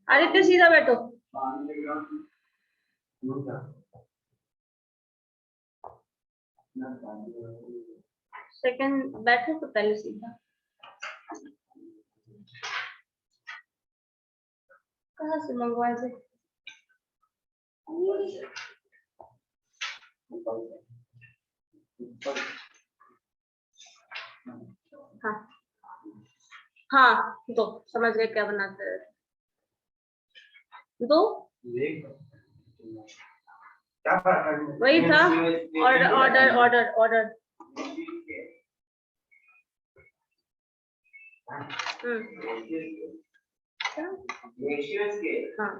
आदित्य सीधा बैठो। सेकंड बैठो तो पहले सीधा। कहाँ से मंगवाए थे? हाँ हाँ, दो समझ गए क्या बनाते हैं। दो वही था। Order order order order. हाँ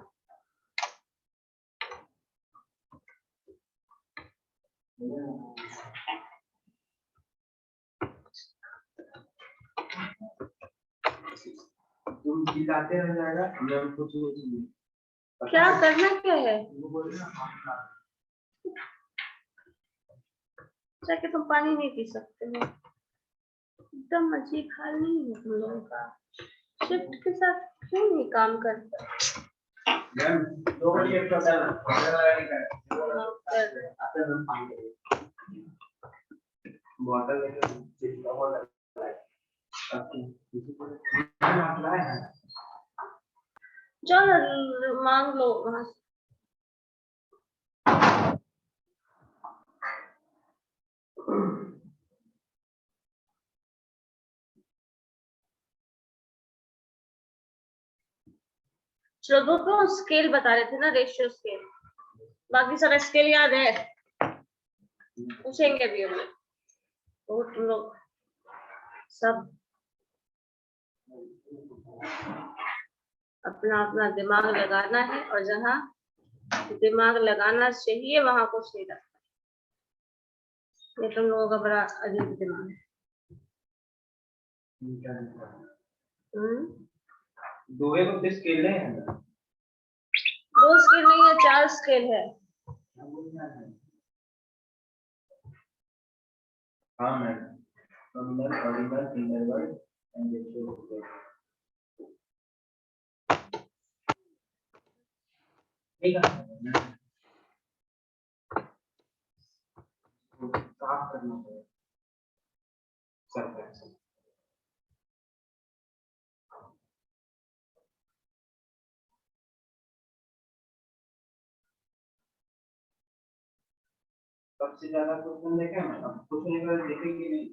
तुम दिखाते रह जाएगा, मैं कुछ क्या करना क्या है? जाके तुम पानी नहीं पी सकते हो। एकदम अजीब हाल नहीं है तुम लोगों का। शिफ्ट के साथ क्यों नहीं काम करता? चलो मांग लो वहां से। चलो तो स्केल बता रहे थे ना, रेशियो स्केल। बाकी सब स्केल याद है? पूछेंगे भी हम लोग। तो तुम लोग सब अपना अपना दिमाग लगाना है, और जहाँ दिमाग लगाना चाहिए वहां कुछ नहीं रखना। ये तुम लोगों का बड़ा अजीब दिमाग है। दो स्केल है, 2 स्केल नहीं है, 4 स्केल है। हाँ ma'am, nominal, ordinal, interval and ratio scale. ठीक है, साफ करना पड़ेगा सब। सबसे ज्यादा क्वेश्चन देखे ना, अब कुछ नहीं कर देखे कि नहीं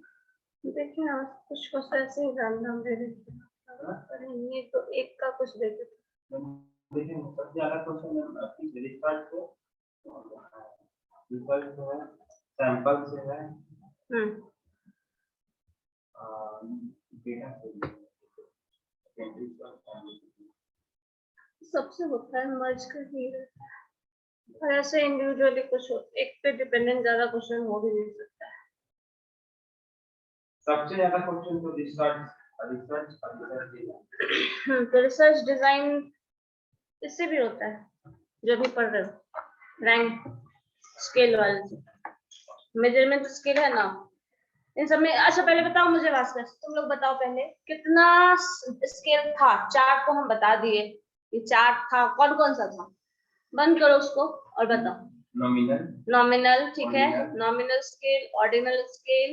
देखिए ना, कुछ कुछ ऐसे ही रैंडम दे देते हैं। अरे ये तो एक का कुछ दे देते। देखिए सबसे ज्यादा क्वेश्चन अपनी रिसर्च को रिसर्च जो है सैंपल से है, डेटा से सबसे होता है मर्ज कर ही रहता है। और ऐसे इंडिविजुअली कुछ एक पे डिपेंडेंट ज्यादा क्वेश्चन हो भी नहीं सकता है। सबसे ज्यादा क्वेश्चन तो रिसर्च तो रिसर्च डिजाइन इससे भी होता है, जो भी पढ़ रहे हो। रैंक स्केल वाले से, मेजरमेंट स्केल है ना इन सब में। अच्छा पहले बताओ मुझे भास्कर, तुम लोग बताओ पहले कितना स्केल था। चार्ट तो हम बता दिए, ये चार्ट था, कौन कौन सा था। बंद करो उसको और बताओ। नॉमिनल ठीक है, nominal scale, ordinal scale,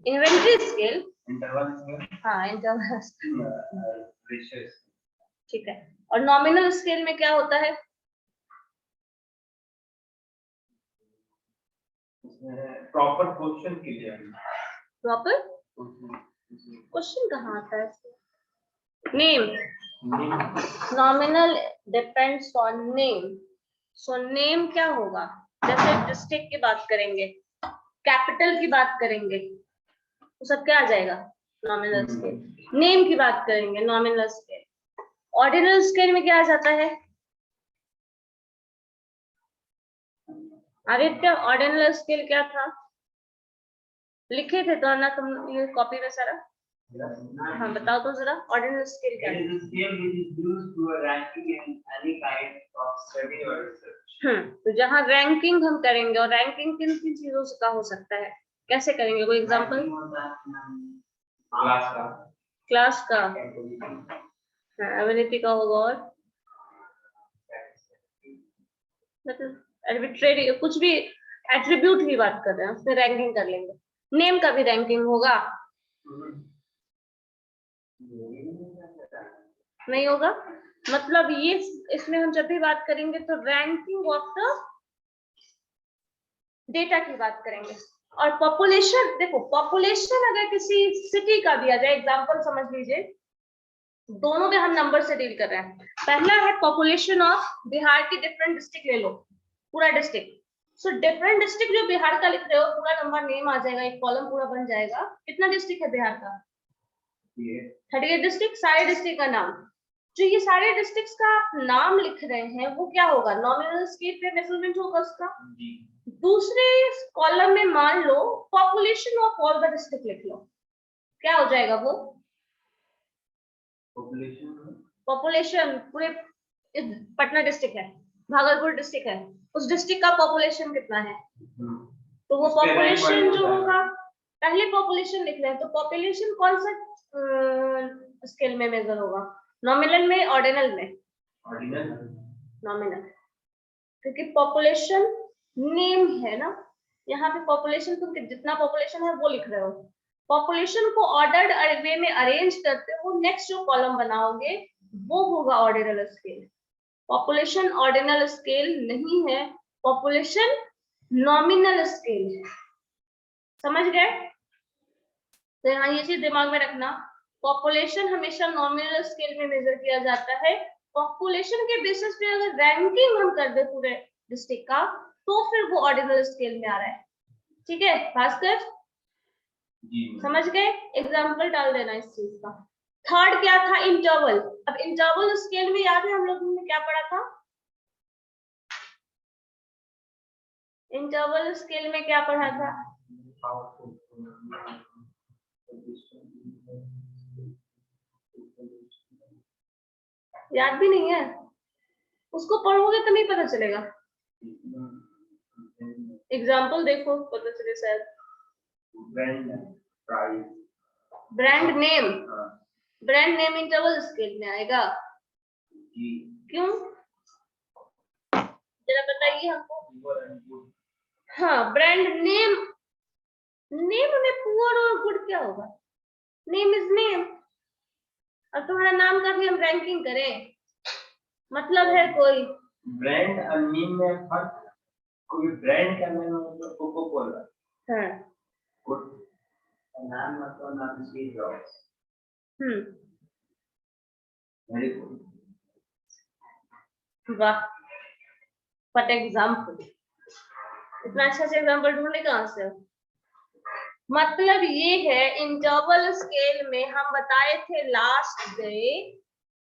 inventory scale, interval scale, हाँ इंटरवल, रेशियो ठीक है। और नॉमिनल स्केल में क्या होता है? प्रॉपर क्वेश्चन के लिए। प्रॉपर क्वेश्चन कहाँ आता है? Name, nominal depends on name. So name क्या होगा? जैसे डिस्ट्रिक्ट की बात करेंगे, कैपिटल की बात करेंगे, तो सब क्या आ जाएगा? Nominal scale. नेम की बात करेंगे, नॉमिनल स्केल। ऑर्डिनल स्केल में क्या आ जाता है? आदित्य ऑर्डिनल स्केल क्या था? लिखे थे तो ना तुम ये कॉपी में सारा? हाँ बताओ तो जरा, ऑर्डिनल स्केल क्या है? तो जहाँ रैंकिंग हम करेंगे, और रैंकिंग किन किन चीजों से का हो सकता है, कैसे करेंगे? कोई एग्जांपल? क्लास का, एबिलिटी का होगा, और मतलब आर्बिट्रेरी कुछ भी एट्रीब्यूट की बात कर रहे हैं, उसमें रैंकिंग कर लेंगे। नेम का भी रैंकिंग होगा, नहीं होगा। मतलब ये इसमें हम जब भी बात करेंगे तो रैंकिंग ऑफ द डेटा की बात करेंगे। और पॉपुलेशन, देखो पॉपुलेशन अगर किसी सिटी का दिया जाए, एग्जांपल समझ लीजिए, दोनों में हम नंबर से डील कर रहे हैं। पहला है पॉपुलेशन ऑफ बिहार की डिफरेंट डिस्ट्रिक्ट ले लो, पूरा डिस्ट्रिक्ट। सो डिफरेंट डिस्ट्रिक्ट जो बिहार का लिख रहे हो, पूरा नंबर नेम आ जाएगा, एक कॉलम पूरा बन जाएगा। कितना डिस्ट्रिक्ट है बिहार का? 38 डिस्ट्रिक्ट, सारे डिस्ट्रिक्ट का नाम। जो ये सारे डिस्ट्रिक्ट्स का नाम लिख रहे हैं वो क्या होगा? नॉमिनल स्केल पे मेजरमेंट होगा उसका। दूसरे कॉलम में मान लो population of all the district लिख लो, क्या हो जाएगा वो? पॉपुलेशन पूरे पटना डिस्ट्रिक्ट है, भागलपुर डिस्ट्रिक्ट है, उस डिस्ट्रिक्ट का पॉपुलेशन कितना है, तो वो पॉपुलेशन जो होगा, पहले पॉपुलेशन लिख रहे हैं तो पॉपुलेशन कौन सा स्केल में मेजर होगा? नॉमिनल में, ऑर्डिनल में? नॉमिनल, क्योंकि पॉपुलेशन नेम है ना, यहाँ पे पॉपुलेशन तुम जितना पॉपुलेशन है वो लिख रहे हो। पॉपुलेशन को ऑर्डर्ड वे में अरेंज करते हो, नेक्स्ट जो कॉलम बनाओगे वो होगा ordinal scale. Population ordinal scale नहीं है, पॉपुलेशन नॉमिनल स्केल है। समझ गए? तो यहाँ ये चीज दिमाग में रखना, पॉपुलेशन हमेशा नॉमिनल स्केल में मेजर किया जाता है। पॉपुलेशन के बेसिस पे अगर रैंकिंग हम कर दे पूरे डिस्ट्रिक्ट का, तो फिर वो ऑर्डिनल स्केल में आ रहा है। ठीक है भास्कर, समझ गए? एग्जाम्पल डाल देना इस चीज का। थर्ड क्या था? इंटरवल। अब इंटरवल स्केल में याद है हम लोगों ने क्या पढ़ा था? इंटरवल स्केल में क्या पढ़ा था? याद भी नहीं है? उसको पढ़ोगे तो नहीं पता चलेगा। एग्जाम्पल देखो पता चले शायद। Brand name, brand name interval scale में आएगा। क्यों जरा बताइए हमको। हाँ, ब्रांड नेम, नेम में पुअर और गुड क्या होगा? Name is name. और तुम्हारा नाम का भी हम रैंकिंग करें, मतलब है कोई? ब्रांड और नेम में फर्क, कोई ब्रांड का नाम मतलब कोको कोला, हाँ, गुड नाम मतलब नाम से जाओ। वेरी गुड, वाह, व्हाट एग्जांपल। इतना अच्छा से एग्जांपल ढूंढे कहां से? मतलब ये है इंटरवल स्केल में हम बताए थे लास्ट डे,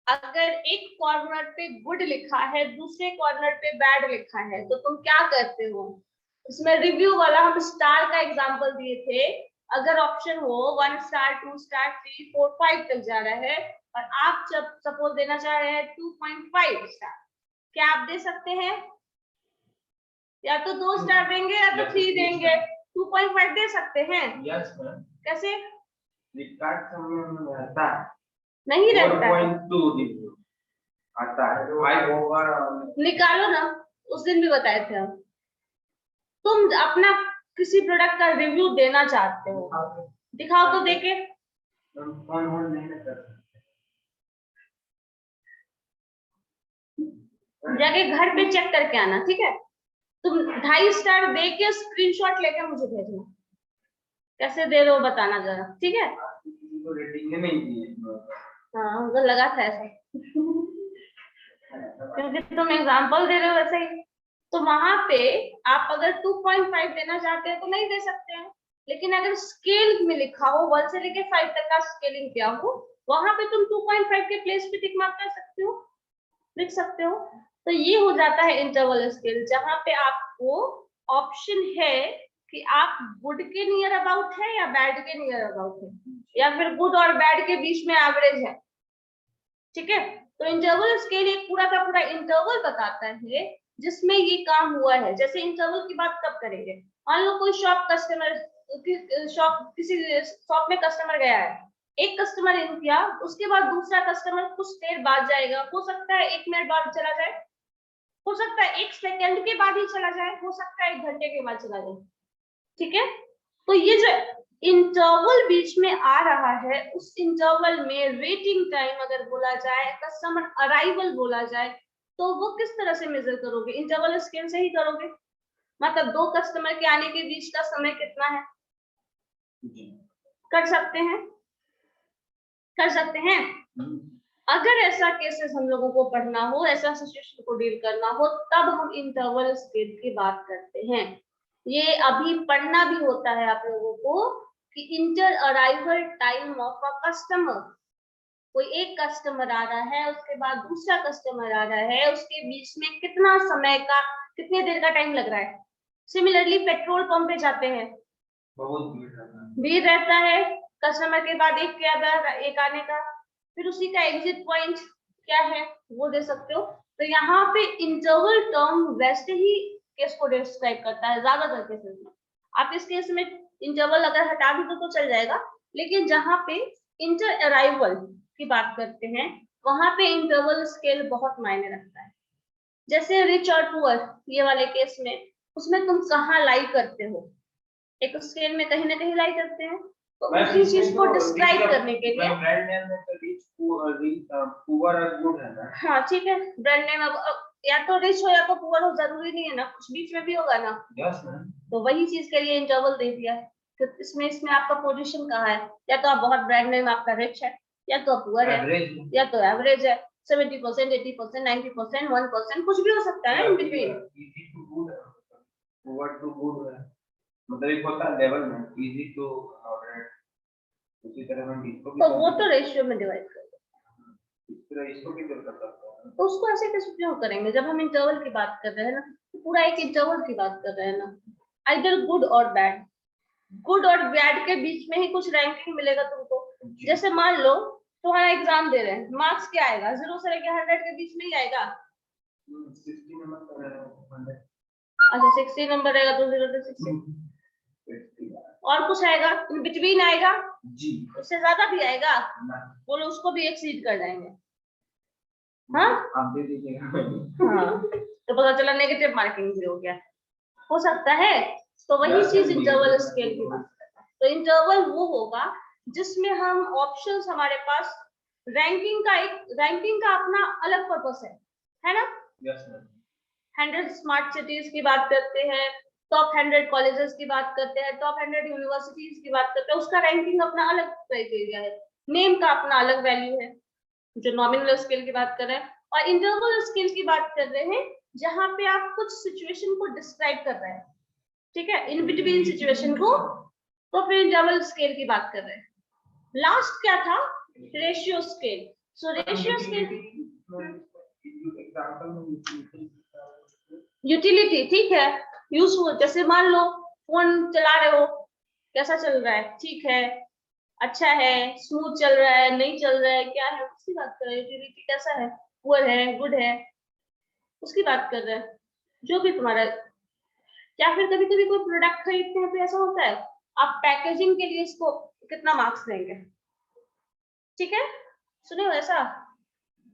अगर एक कॉर्नर पे गुड लिखा है, दूसरे कॉर्नर पे बैड लिखा है, तो तुम क्या करते हो? इसमें रिव्यू वाला हम स्टार का एग्जांपल दिए थे। अगर ऑप्शन हो 1 स्टार, 2 स्टार, 3, 4, 5 तक जा रहा है और आप जब सपोज देना चाह रहे हैं 2.5 स्टार, क्या आप दे सकते हैं? या तो 2 स्टार देंगे या तो 3 देंगे, 2.5 दे सकते हैं। Yes ma'am. कैसे? फ्लिपकार्ट में आता है, नहीं रहता है, 4.2 आता है, 5 होगा, निकालो ना, उस दिन भी बताए थे हम। तुम अपना किसी प्रोडक्ट का रिव्यू देना चाहते हो, दिखाओ तो देखे। फोन होल्ड नहीं कर सकते, जाके घर पे चेक करके आना, ठीक है? तुम 2.5 स्टार दे के स्क्रीनशॉट लेके मुझे भेजना, कैसे दे रहे हो बताना जरा, ठीक है? तो रेटिंग नहीं दी। हाँ, मुझे लगा था ऐसा क्योंकि तुम एग्जांपल दे रहे हो वैसे ही। तो वहां पे आप अगर 2.5 देना चाहते हैं तो नहीं दे सकते हैं, लेकिन अगर स्केल में लिखा हो 1 से लेके 5 तक का स्केलिंग किया हो, वहां पे तुम 2.5 के प्लेस पे टिक मार्क कर सकते हो, लिख सकते हो। तो ये हो जाता है इंटरवल स्केल, जहां पे आपको ऑप्शन है कि आप गुड के नियर अबाउट है या बैड के नियर अबाउट है, या फिर गुड और बैड के बीच में एवरेज है। ठीक है, तो इंटरवल स्केल एक पूरा का पूरा इंटरवल बताता है जिसमें ये काम हुआ है। जैसे इंटरवल की बात कब करेंगे? मान लो कोई शॉप किसी शॉप में कस्टमर गया है, एक कस्टमर इन किया, उसके बाद दूसरा कस्टमर कुछ देर बाद जाएगा, हो सकता है 1 मिनट बाद चला जाए, हो सकता है 1 सेकंड के बाद ही चला जाए, हो सकता है 1 घंटे के बाद चला जाए, ठीक है। तो ये जो इंटरवल बीच में आ रहा है, उस इंटरवल में वेटिंग टाइम अगर बोला जाए, कस्टमर अराइवल बोला जाए, तो वो किस तरह से मेजर करोगे? इंटरवल स्केल से ही करोगे। मतलब 2 कस्टमर के आने के बीच का समय कितना है, कर सकते हैं, कर सकते हैं। अगर ऐसा केसेस हम लोगों को पढ़ना हो, ऐसा सिचुएशन को डील करना हो, तब हम इंटरवल स्केल की बात करते हैं। ये अभी पढ़ना भी होता है आप लोगों को कि inter arrival time of a customer, कोई एक कस्टमर आ रहा है, उसके बाद दूसरा कस्टमर आ रहा है, उसके बीच में कितना समय का, कितने देर का टाइम लग रहा है। सिमिलरली पेट्रोल पंप पे जाते हैं, बहुत भीड़ रहता है, कस्टमर के बाद एक आने का, फिर उसी का एग्जिट पॉइंट क्या है वो दे सकते हो। तो यहाँ पे इंटरवल टर्म वैसे ही केस को डिस्क्राइब करता है ज्यादातर केसेस में। आप इस केस में इंटरवल अगर हटा भी दो तो चल जाएगा, लेकिन जहाँ पे इंटर अराइवल की बात करते हैं, वहां पे इंटरवल स्केल बहुत मायने रखता है। जैसे रिच और पुअर ये वाले केस में, उसमें तुम कहाँ लाई करते हो, एक स्केल में कहीं ना कहीं लाई करते हैं, तो उसी चीज को डिस्क्राइब करने के लिए ब्रांड नेम में तो रिच पुअर और गुड है ना। हाँ ठीक है, ब्रांड नेम अब या तो रिच हो या तो पुअर हो, जरूरी नहीं है ना, कुछ बीच में भी होगा ना। Yes ma'am. तो वही चीज के लिए इंटरवल दे दिया है कि इसमें आपका पोजीशन कहाँ है, या तो आप बहुत ब्रांड नेम आपका रिच है, या तो पुअर है, या तो एवरेज है, 70%, 80%, 90%, 1%, कुछ भी हो सकता है in between. Easy to good, poor to good है, मतलब एक होता है लेवल में इजी टू मॉडरेट, उसी तरह हम इसको भी तो वो तो रेशियो में डिवाइड कर इस तरह इसको भी कर सकते हैं। तो उसको ऐसे कैसे क्यों करेंगे, जब हम इंटरवल की बात कर रहे हैं ना, तो पूरा एक इंटरवल की बात कर रहे हैं ना। आइदर गुड और बैड, गुड और बैड के बीच में ही कुछ रैंकिंग मिलेगा तुमको। जैसे मान लो तुम्हारा एग्जाम दे रहे हैं, मार्क्स क्या आएगा, 0 से लेकर 100 के बीच में ही आएगा। 60 नंबर अच्छा 60 नंबर रहेगा तो 0 से 60, और कुछ आएगा इन बिटवीन आएगा जी, उससे ज्यादा भी आएगा, बोलो उसको भी एक्सीड कर जाएंगे। हाँ आप दे दीजिएगा। हाँ, तो पता चला नेगेटिव मार्किंग भी हो गया, हो सकता है। तो वही चीज इंटरवल स्केल की बात करता है। तो इंटरवल वो होगा जिसमें हम ऑप्शंस, हमारे पास रैंकिंग का अपना अलग पर्पस है ना। Yes ma'am. 100 स्मार्ट सिटीज की बात करते हैं, टॉप 100 कॉलेजेस की बात करते हैं, टॉप 100 यूनिवर्सिटीज की बात करते हैं, उसका रैंकिंग अपना अलग क्राइटेरिया है, नेम का अपना अलग वैल्यू है, जो नॉमिनल स्केल की बात कर रहे हैं। और इंटरवल स्केल की बात कर रहे हैं जहां पे आप कुछ सिचुएशन को डिस्क्राइब कर रहे हैं, ठीक है, इन बिटवीन सिचुएशन को, तो फिर इंटरवल स्केल की बात कर रहे हैं। लास्ट क्या था, ratio scale. So ratio scale utility, ठीक है, यूजफुल। जैसे मान लो फोन चला रहे हो, कैसा चल रहा है, ठीक है, अच्छा है, स्मूथ चल रहा है, नहीं चल रहा है, क्या है, उसकी बात कर रहे हैं। यूटिलिटी कैसा है, पुअर है, गुड है, उसकी बात कर रहे हैं, जो भी तुम्हारा। या फिर कभी कभी कोई प्रोडक्ट खरीदते हैं तो ऐसा होता है, आप पैकेजिंग के लिए इसको कितना मार्क्स देंगे, ठीक है, सुने हो ऐसा।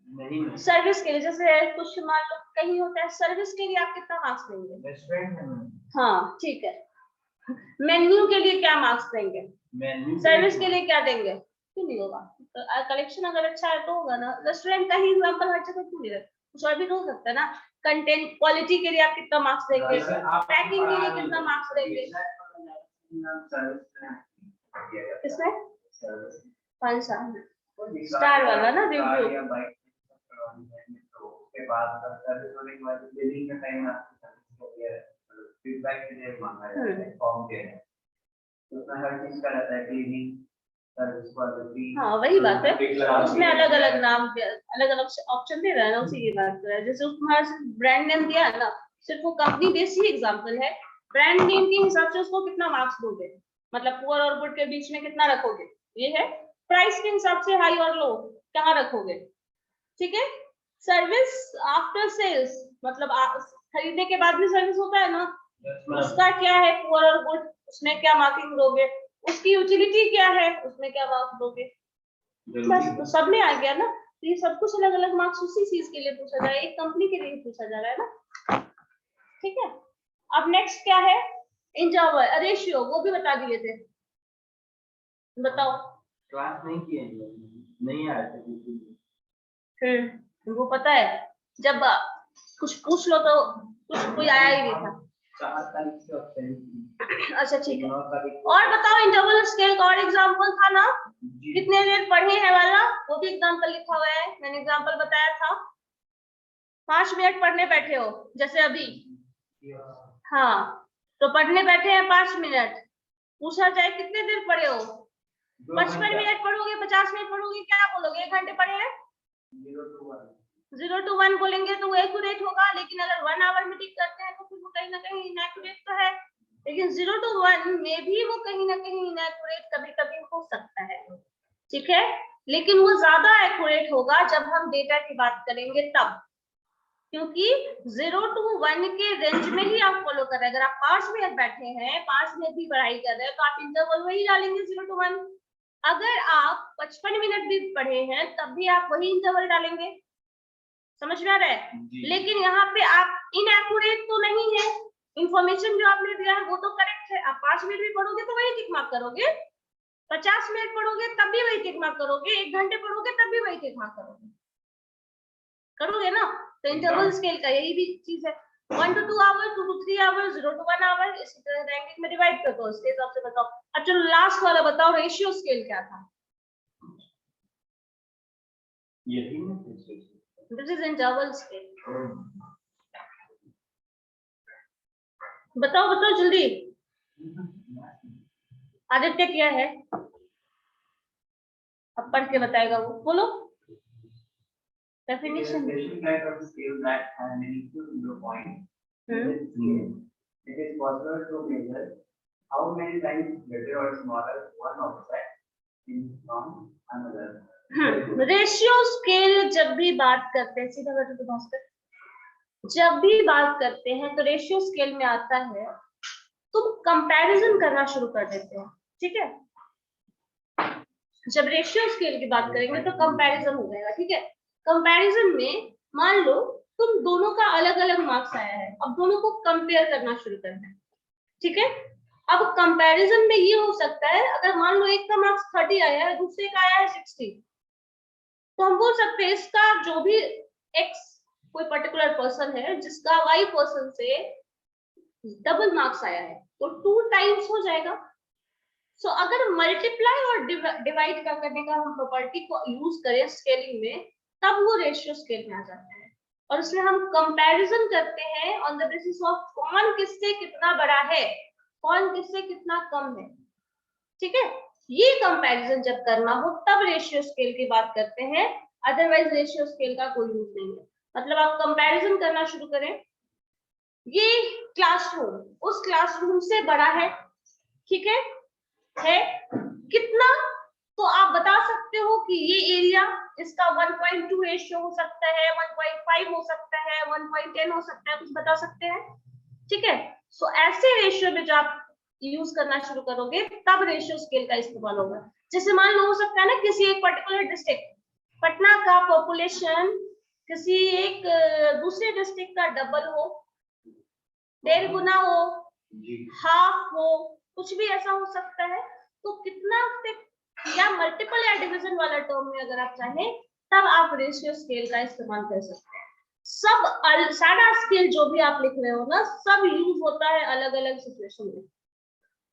नहीं, सर्विस के लिए, जैसे कुछ मान लो कहीं होता है, सर्विस के लिए आप कितना मार्क्स देंगे, रेस्टोरेंट है हाँ ठीक है। मेन्यू के लिए क्या मार्क्स देंगे, सर्विस के लिए क्या देंगे, क्यों नहीं होगा। तो कलेक्शन अगर अच्छा है तो होगा ना। रेस्टोरेंट का ही एग्जांपल हर जगह क्यों नहीं है, कुछ और भी तो हो सकता है ना। कंटेंट क्वालिटी के लिए आप कितना मार्क्स देंगे, पैकिंग के लिए कितना मार्क्स देंगे, इसमें 5 स्टार वाला ना रिव्यू। के बाद सर्विस होने के बाद बिलिंग का टाइम आपको फीडबैक के लिए मांगा जाता है, फॉर्म के है, तो उसमें हर चीज का रहता है, क्लीनिंग, सर्विस क्वालिटी। हाँ वही बात है, उसमें अलग अलग नाम, अलग अलग ऑप्शन दे रहा है ना, उसी की बात कर रहा है। जैसे तुम्हारा ब्रांड नेम दिया है ना, सिर्फ वो कंपनी बेस्ड ही एग्जांपल है, ब्रांड नेम के हिसाब से उसको कितना मार्क्स दोगे, मतलब पुअर और गुड के बीच में कितना रखोगे, ये है। प्राइस के हिसाब से हाई और लो कहाँ रखोगे, ठीक है। सर्विस आफ्टर सेल्स, मतलब खरीदने के बाद भी सर्विस होता है ना, उसका क्या है, पुअर और गुड, उसमें क्या मार्किंग दोगे। उसकी यूटिलिटी क्या है, उसमें क्या मार्क्स दोगे। बस तो सब में आ गया ना, तो ये सब कुछ अलग अलग मार्क्स उसी चीज के लिए पूछा जा रहा है, एक कंपनी के लिए पूछा जा रहा है ना, ठीक है। अब नेक्स्ट क्या है, इंटरवल रेशियो, वो भी बता दिए थे, बताओ। क्लास नहीं किए नहीं आए थे। वो पता है, जब कुछ पूछ लो तो कुछ कोई आया ही नहीं था। 4 तारीख से अच्छा ठीक है, 9 तारीख और बताओ इंटरवल स्केल का और एग्जांपल था ना, कितने देर पढ़े हैं वाला, वो भी एग्जांपल लिखा हुआ है, मैंने एग्जांपल बताया था। 5 मिनट पढ़ने बैठे हो जैसे अभी, हाँ, तो पढ़ने बैठे हैं 5 मिनट, पूछा जाए कितने देर पढ़े हो, 55 मिनट पढ़ोगे, 50 मिनट पढ़ोगे, क्या बोलोगे, 1 घंटे पढ़े हैं। 0 to 1 बोलेंगे तो वो एक्यूरेट होगा, लेकिन अगर 1 आवर में टिक करते हैं तो फिर वो कहीं ना कहीं इनएक्यूरेट तो है, लेकिन 0 to 1 में भी वो कहीं ना कहीं इनएक्यूरेट कभी कभी हो सकता है, ठीक है। लेकिन वो ज्यादा एक्यूरेट होगा जब हम डेटा की बात करेंगे तब, क्योंकि 0 to 1 के रेंज में ही आप फॉलो कर रहे हैं। अगर आप 5 मिनट बैठे हैं, 5 मिनट भी पढ़ाई कर रहे हैं, तो आप इंटरवल वही डालेंगे 0 to 1। अगर आप 55 मिनट भी पढ़े हैं तब भी आप वही इंटरवल डालेंगे, समझ में आ रहा है। लेकिन यहाँ पे आप इनएक्यूरेट तो नहीं है, इंफॉर्मेशन जो आपने दिया है वो तो करेक्ट है। आप 5 मिनट भी पढ़ोगे तो वही टिक मार्क करोगे, 50 मिनट पढ़ोगे तब भी वही टिक मार्क करोगे, 1 घंटे पढ़ोगे तब भी वही टिक मार्क करोगे ना। तो इंटरवल स्केल का यही भी चीज है, 1 to 2 hour, 2 to 3 hour, 0 to 1 hour, इसी तरह रैंकिंग में डिवाइड कर दो, इसके हिसाब से बताओ। अब चलो लास्ट वाला बताओ, रेशियो स्केल क्या था। यही ना, दिस इज इंटरवल स्केल। बताओ बताओ जल्दी, आदित्य क्या है, अब पढ़ के बताएगा वो, बोलो definition. Type of scale that has an equal zero point. It is possible to measure how many times greater or smaller one object is from another. Ratio scale जब भी बात करते हैं, सीधा बैठो तो भास्कर, जब भी बात करते हैं तो रेशियो स्केल में आता है, तुम कंपैरिजन करना शुरू कर देते हो, ठीक है। जब रेशियो स्केल की बात करेंगे तो कंपैरिजन हो जाएगा, ठीक है। कंपैरिजन में मान लो तुम दोनों का अलग अलग मार्क्स आया है, अब दोनों को कंपेयर करना शुरू करना है, ठीक है। अब कंपैरिजन में ये हो सकता है, अगर मान लो एक का मार्क्स 30 आया है, दूसरे का आया है 60, तो हम बोल सकते हैं इसका जो भी एक्स कोई पर्टिकुलर पर्सन है जिसका वाई पर्सन से डबल मार्क्स आया है, तो 2 टाइम्स हो जाएगा। सो अगर मल्टीप्लाई और डिवाइड का करने का हम प्रॉपर्टी को यूज करें स्केलिंग में, तब वो रेशियो स्केल में आ जाता है, और उसमें हम कंपैरिजन करते हैं ऑन द बेसिस ऑफ कौन किससे कितना बड़ा है, कौन किससे कितना कम है, ठीक है। ये कंपैरिजन जब करना हो तब रेशियो स्केल की बात करते हैं, अदरवाइज रेशियो स्केल का कोई यूज नहीं है। मतलब आप कंपैरिजन करना शुरू करें, ये क्लासरूम उस क्लासरूम से बड़ा है, ठीक है कितना, तो आप बता सकते हो कि ये एरिया इसका 1.2 रेशियो हो सकता है, 1.5 हो सकता है, 1.10 हो सकता है, कुछ बता सकते हैं, ठीक है। सो ऐसे रेशियो में जब आप यूज करना शुरू करोगे तब रेशियो स्केल का इस्तेमाल होगा। जैसे मान लो हो सकता है ना, किसी एक पर्टिकुलर डिस्ट्रिक्ट पटना का पॉपुलेशन किसी एक दूसरे डिस्ट्रिक्ट का डबल हो, 1.5 गुना हो, हाफ हो, कुछ भी ऐसा हो सकता है। तो कितना से या मल्टीपल या डिवीजन वाला टर्म में अगर आप चाहें तब आप रेशियो स्केल का इस्तेमाल कर सकते हैं। सब सारा स्केल जो भी आप लिख रहे हो ना, सब यूज होता है अलग अलग सिचुएशन में।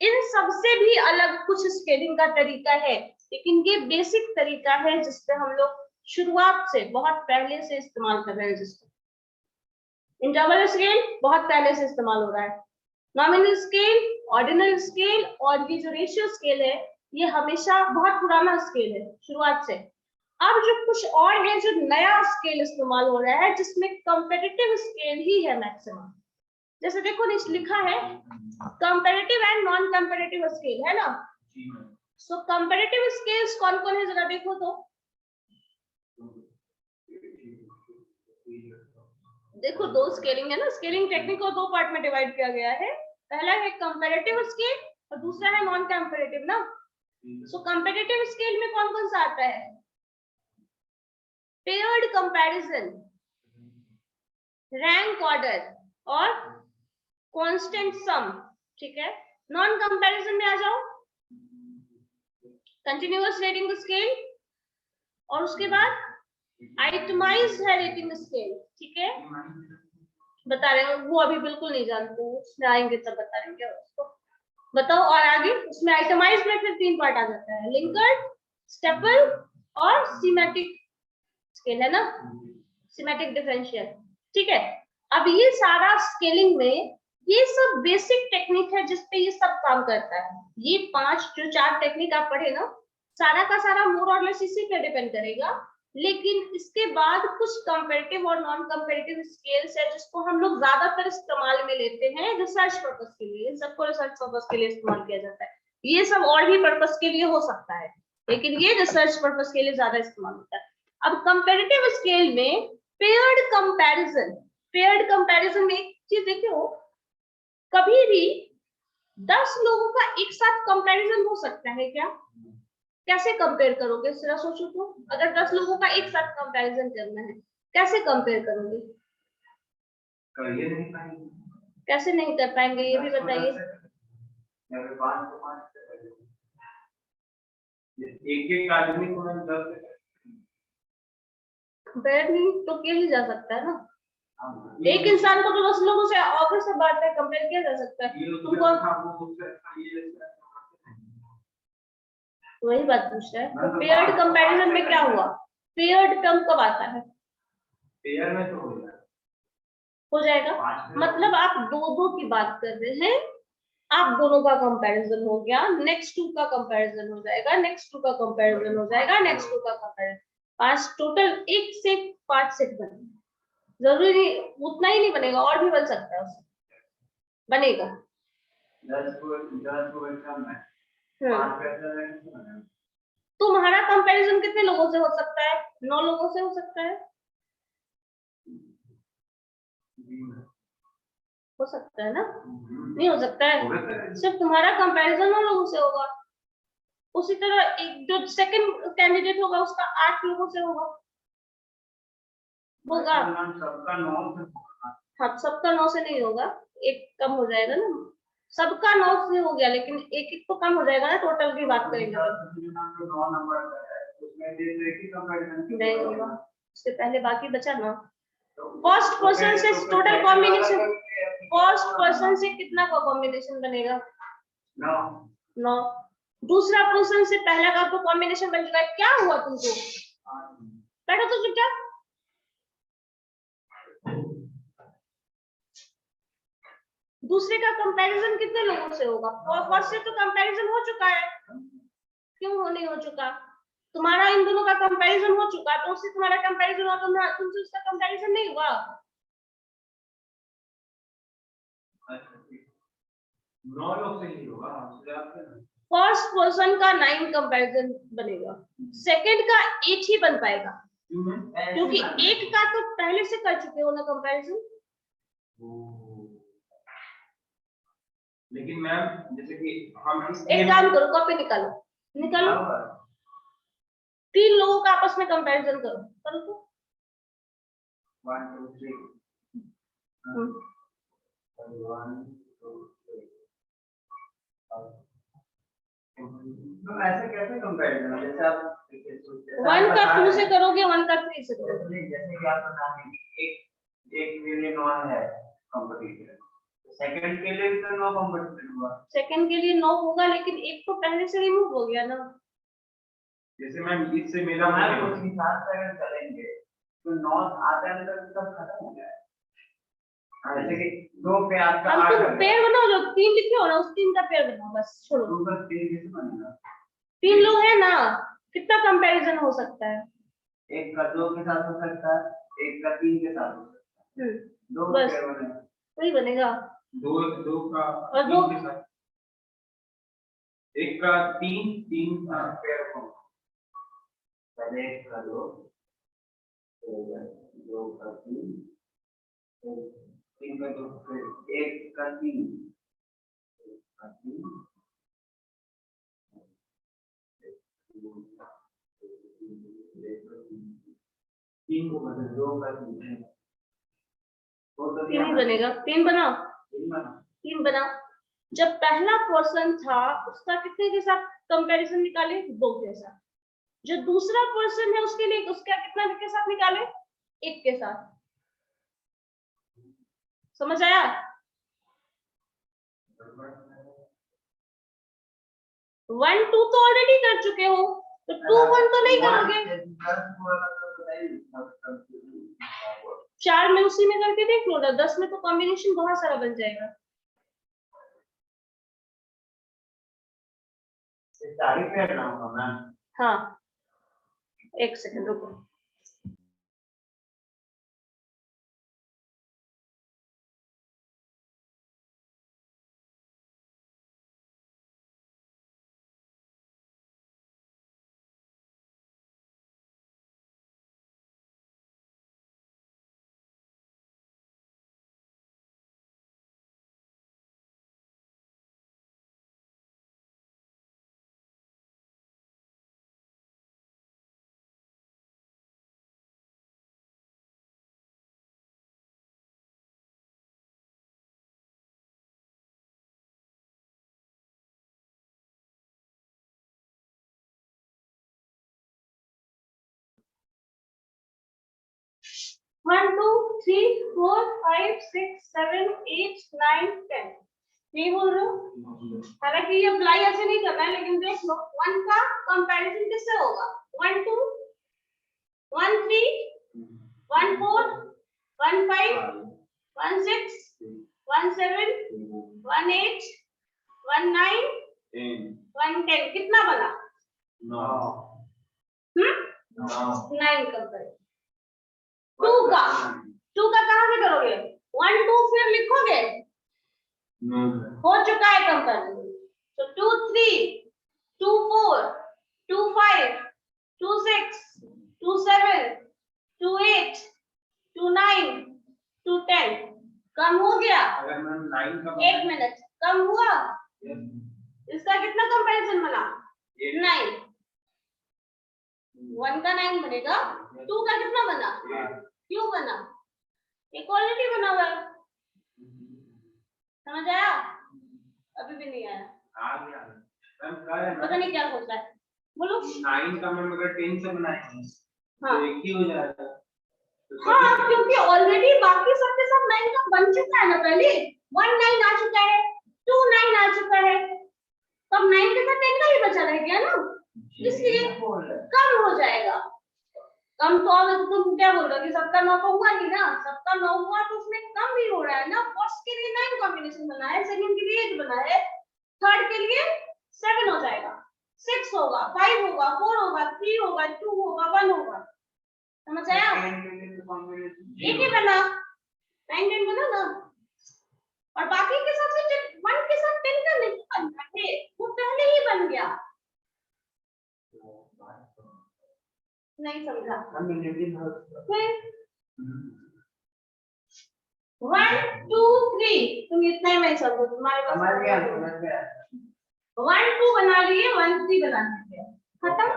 इन सबसे भी अलग कुछ स्केलिंग का तरीका है, लेकिन ये बेसिक तरीका है जिसपे हम लोग शुरुआत से बहुत पहले से इस्तेमाल कर रहे हैं। जिसको इंटरवल स्केल बहुत पहले से इस्तेमाल हो रहा है, नॉमिनल स्केल, ऑर्डिनल स्केल और ये जो रेशियो स्केल है ये हमेशा बहुत पुराना स्केल है शुरुआत से। अब जो कुछ और है, जो नया स्केल इस्तेमाल हो रहा है जिसमें कंपैरेटिव स्केल ही है मैक्सिमम। जैसे देखो लिखा है comparative and non comparative scale, है ना। सो कंपैरेटिव स्केल्स कौन कौन है जरा देखो तो, देखो 2 स्केलिंग है ना, स्केलिंग टेक्निक को 2 पार्ट में डिवाइड किया गया है। पहला है कंपैरेटिव स्केल और दूसरा है नॉन कंपैरेटिव ना। सो कंपेटिटिव स्केल में कौन कौन सा आता है? पेयर्ड कंपैरिजन, रैंक ऑर्डर और कांस्टेंट सम, ठीक है। नॉन कंपैरिजन में आ जाओ, कंटिन्यूअस रेटिंग स्केल, और उसके बाद आइटमाइज्ड है रेटिंग स्केल, ठीक है। बता रहे हो वो अभी बिल्कुल नहीं जानते, उसमें आएंगे तब बताएंगे उसको। बताओ और आगे, उसमें आइटमाइज्ड में फिर 3 पार्ट आ जाता है, लिंकर्ड, स्टेपल और सीमेटिक स्केल, है ना, सीमेटिक डिफरेंशियल, ठीक है। अब ये सारा स्केलिंग में ये सब बेसिक टेक्निक है जिसपे ये सब काम करता है। ये 4 टेक्निक आप पढ़े ना, सारा का सारा मोर और लेस इसी पे डिपेंड करेगा। लेकिन इसके बाद कुछ कंपैरेटिव और नॉन कंपैरेटिव स्केल्स है जिसको हम लोग ज्यादातर इस्तेमाल में लेते हैं रिसर्च पर्पस के लिए। इन सबको रिसर्च पर्पस के लिए इस्तेमाल किया जाता है। ये सब और भी पर्पस के लिए हो सकता है, लेकिन ये रिसर्च पर्पस के लिए ज्यादा इस्तेमाल होता है। अब कंपैरेटिव स्केल में पेयर्ड कंपैरिजन, पेयर्ड कंपैरिजन में एक चीज देखियो, कभी भी 10 लोगों का एक साथ कंपैरिजन हो सकता है क्या? कैसे कंपेयर करोगे, जरा सोचो तो। अगर 10 लोगों का एक साथ कंपैरिजन करना है, कैसे कंपेयर करोगे? कैसे नहीं कर पाएंगे, ये भी बताइए। एक आदमी को कंपेयर नहीं तो किया ही जा सकता है ना। एक इंसान को तो 10 लोगों से ऑब्वियस सी बात है कंपेयर किया जा सकता है। तुमको वही बात पूछ रहा है, तो पेयर्ड कंपैरिजन में क्या हुआ? पेयर्ड टर्म कब आता है? पेयर में तो हो जाएगा, मतलब आप दो की बात कर रहे हैं, आप दोनों का कंपैरिजन हो गया, नेक्स्ट 2 का कंपैरिजन हो जाएगा, नेक्स्ट 2 का कंपैरिजन हो जाएगा, नेक्स्ट 2 का कंपैरिजन, 5 टोटल, 1 से 5 सेट बनेगा। जरूरी नहीं उतना ही नहीं बनेगा, और भी बन सकता है, उससे बनेगा। 10 को कम है, 5 तुम्हारा कंपैरिजन कितने लोगों से हो सकता है? 9 लोगों से हो सकता है, हो सकता है ना? नहीं हो सकता है, सिर्फ तुम्हारा कंपैरिजन 9 लोगों से होगा। उसी तरह एक जो सेकंड कैंडिडेट होगा उसका 8 लोगों से होगा। सबका 9 से, हाँ, सबका 9 से नहीं होगा, एक कम हो जाएगा ना। सबका 9 से हो गया, लेकिन एक एक तो कम हो जाएगा ना, टोटल की बात करेंगे नहीं होगा, उससे पहले बाकी बचा ना। फर्स्ट पर्सन से टोटल कॉम्बिनेशन, फर्स्ट पर्सन से कितना का कॉम्बिनेशन बनेगा? 9। दूसरा पर्सन से पहला का तो कॉम्बिनेशन बन चुका है। क्या हुआ तुमको? बैठो तो चुपचाप। दूसरे का कंपैरिजन कितने लोगों से होगा? फर्स्ट से तो कंपैरिजन हो चुका है, क्यों नहीं हो चुका? तुम्हारा इन दोनों का कंपैरिजन हो चुका, तो उससे तुम्हारा कंपैरिजन हुआ, तुमसे उसका कंपैरिजन नहीं हुआ। 9 लोग से नहीं होगा, फर्स्ट पर्सन का 9 कंपैरिजन बनेगा, सेकंड का 8 ही बन पाएगा, क्योंकि एक का तो पहले से कर चुके हो ना कंपैरिजन। लेकिन मैम जैसे कि हम एक काम करो, कॉपी निकालो, निकालो, 3 लोगों का आपस में कंपैरिजन करो, करो तो। 1 2 3 1 2 3 तो ऐसे कैसे कंपैरिजन है? जैसे आप 1 का 2 से करोगे, 1 का 3 से करोगे। जैसे कि आप बता रहे हैं एक के लिए 9 है कंपटीशन, सेकंड के लिए भी तो 9 कंपटीशन हुआ। सेकंड के लिए 9 होगा, लेकिन एक तो पहले से रिमूव हो गया ना। जैसे मैम इससे मेरा मैम कुछ के साथ अगर चलेंगे तो 9 आधा अंदर सब खत्म हो जाएगा। जैसे कि 2 पे आपका 8 हम तो पेयर बनाओ, जो 3 लिखे हो ना उस 3 का पेयर बनाओ, बस छोड़ो। 2 का 3 कैसे बनेगा? 3 लोग है ना, कितना कंपैरिजन हो सकता है? एक का 2 के साथ हो सकता है, एक का 3 के साथ हो सकता है। 2 बस पेयर बनेगा, वही बनेगा। 2 का और 2 के साथ, एक का 3 का पेयर हो, पहले एक का 2 2 का 3 3 का 2 फिर 1 का 3 1 का 3 3 को बदल 2 का 3 वो तो 3 ही बनेगा। 3 बनाओ, 3 बना 3 बनाओ। जब पहला पर्सन था उसका कितने के साथ कंपैरिजन निकाले? 2 के साथ। जो दूसरा पर्सन है उसके लिए उसका कितना के साथ निकाले? 1 के साथ। समझ आया? 1 2 तो ऑलरेडी कर चुके हो, तो 2 1 तो नहीं करोगे। 4 में उसी में करके देख लो ना, 10 में तो कॉम्बिनेशन बहुत सारा बन जाएगा। सारी पे बनाऊंगा मैम। हाँ, 1 सेकंड रुको। One two three four five six seven eight nine 10 नहीं बोल रहे हो? हालांकि ये अप्लाई ऐसे नहीं करना है, लेकिन देख लो 1 का कंपैरिजन किससे होगा? 1 2 1 3 1 4 1 5 1 6 1 7 1 8 1 9 1 10 कितना बना? 9 9 कंपैरिजन। 2 का कहां से करोगे? 1 2 फिर लिखोगे? हो चुका है कंपैरिजन। तो 2 3 2 4 2 5 2 6 2 7 2 8 2 9 2 10 कम हो गया? अगर मैम 9 का 1 मिनट कम हुआ? इसका कितना कंपैरिजन बना? 9। 1 का 9 बनेगा, 2 का कितना बना? क्यों बना? एक ऑलरेडी बना हुआ है। समझ आया? अभी भी नहीं आया? आ गया मैम। पता नहीं क्या होता है, बोलो। 9 का मैम अगर 10 से बनाएंगे हाँ, तो एक ही हो जाएगा। हाँ, क्योंकि ऑलरेडी बाकी सबके सब 9 का बन चुका है ना। पहले 1 9 आ चुका है, 2 9 आ चुका है, तब 9 के साथ 10 का ही बचा रह गया ना, इसलिए कम हो जाएगा। कम तो अब तुम क्या बोल रहे हो कि सबका 9 का हुआ नहीं ना? सबका 9 हुआ तो उसमें कम भी हो रहा है ना। फर्स्ट के लिए 9 कॉम्बिनेशन बना है, सेकंड के लिए 8 बना है, थर्ड के लिए 7 हो जाएगा, 6 होगा, 5 होगा, 4 होगा, 3 होगा, 2 होगा, 1 होगा। समझ आया? एक ही बना, 9 10 बना ना। और बाकी के साथ 1 के साथ 10 का नहीं बनता है, वो पहले ही बन गया। नहीं समझा? 1 2 3 तुम इतना ही नहीं समझो, तुम्हारे पास समझ गया 1 2 बना लिए, 1 3 बना लिए, खत्म।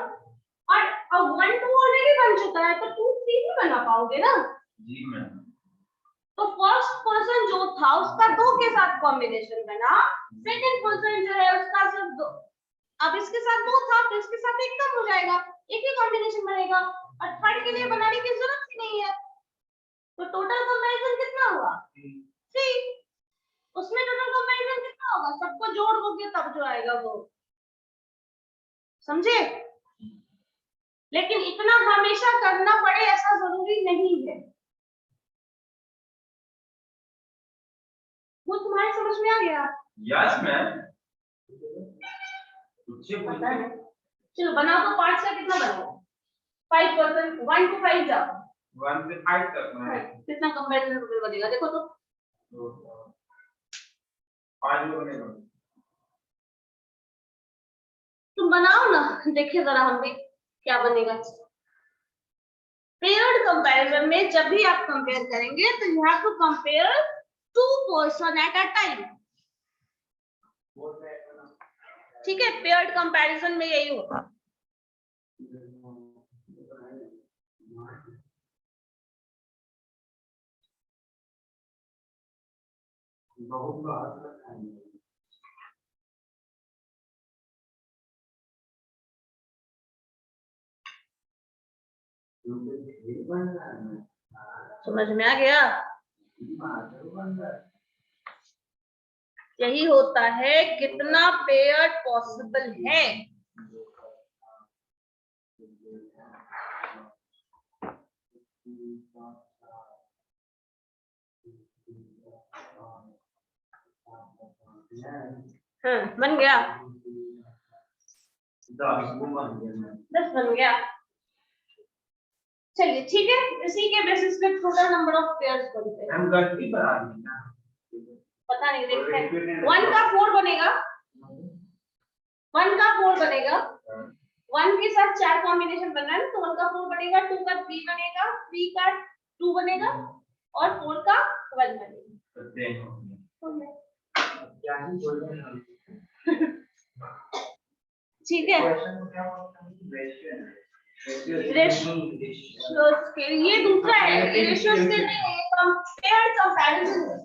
और अब 1 2 ऑलरेडी बन चुका है, तो 2 3 भी बना पाओगे ना? जी मैम। तो फर्स्ट पर्सन जो था उसका 2 के साथ कॉम्बिनेशन बना, सेकंड पर्सन जो है उसका सिर्फ 2। अब इसके साथ 2 था तो इसके साथ 1 कम हो जाएगा, एक ही कॉम्बिनेशन बनेगा, और थर्ड के लिए बनाने की जरूरत ही नहीं है। तो टोटल कंपैरिजन कितना हुआ? 3। उसमें टोटल कंपैरिजन कितना होगा? सबको जोड़ दोगे तब जो आएगा वो। समझे? लेकिन इतना हमेशा करना पड़े ऐसा जरूरी नहीं है। वो तुम्हारे समझ में आ गया? Yes ma'am. पता है। चलो बनाओ तो पार्ट्स का कितना बनेगा? 5%। 1 to 5 जाओ, 1 से 5 तक मैम। कितना कंपैरिजन बनेगा देखो तो। 5 बनेगा। तुम बनाओ ना, देखे जरा हम भी क्या बनेगा। पेयर्ड कंपैरिजन में जब भी आप कंपेयर करेंगे तो you have to compare 2 person at a time. ठीक है, पेयर्ड कंपैरिजन में यही होगा। बहुत बात बताएंगे। समझ में आ गया? यही होता है कितना पेयर पॉसिबल है। बन गया? 10 बन गया। चलिए ठीक है, इसी के बेसिस पे टोटल नंबर ऑफ पेयर्स बनते हैं। हम गलती बना दी ना, पता नहीं, देखते हैं। 1 का 4 बनेगा, 1 का 4 बनेगा, 1 के साथ 4 कॉम्बिनेशन बन रहा है तो 1 का 4 बनेगा, 2 का 3 बनेगा, 3 का 2 बनेगा और 4 का 1 बनेगा। ठीक है, रेशियो स्केल ये दूसरा है, रेशियो स्केल नहीं है, कंपेयर कंपैरिजन है।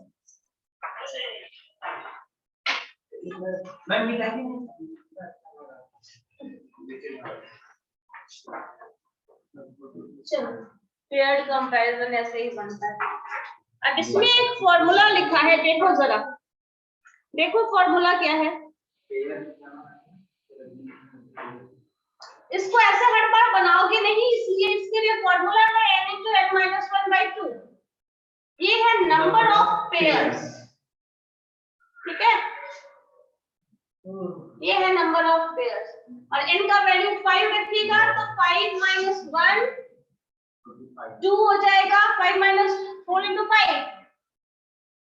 चलो, पेयर्ड कंपैरिजन ऐसे ही बनता है। अब इसमें एक फॉर्मूला लिखा है, देखो जरा, देखो फॉर्मूला क्या है। इसको ऐसे हर बार बनाओगे नहीं, इसलिए इसके लिए फॉर्मूला है n into n minus 1/2। ये है नंबर ऑफ पेयर्स, ठीक है, ये है नंबर ऑफ पेयर्स। और n का वैल्यू 5 रखिएगा तो 5 minus 1 2 हो जाएगा, 5 minus 4 into 5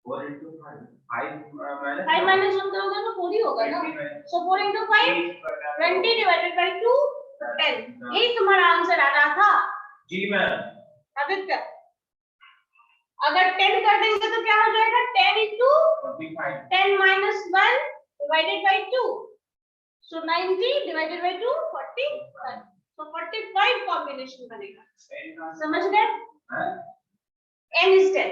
4 into 5 minus 1 करोगे तो 4 ही होगा ना। सो 4 into 5 20 divided by 2 10। यही तुम्हारा आंसर आ रहा था जी मैम। आदित्य, अगर 10 कर देंगे तो क्या हो जाएगा, 10 into 10 minus 1 divided by 2, so 90 divided by 2 45, so 45 combination बनेगा। समझ गए? n is 10,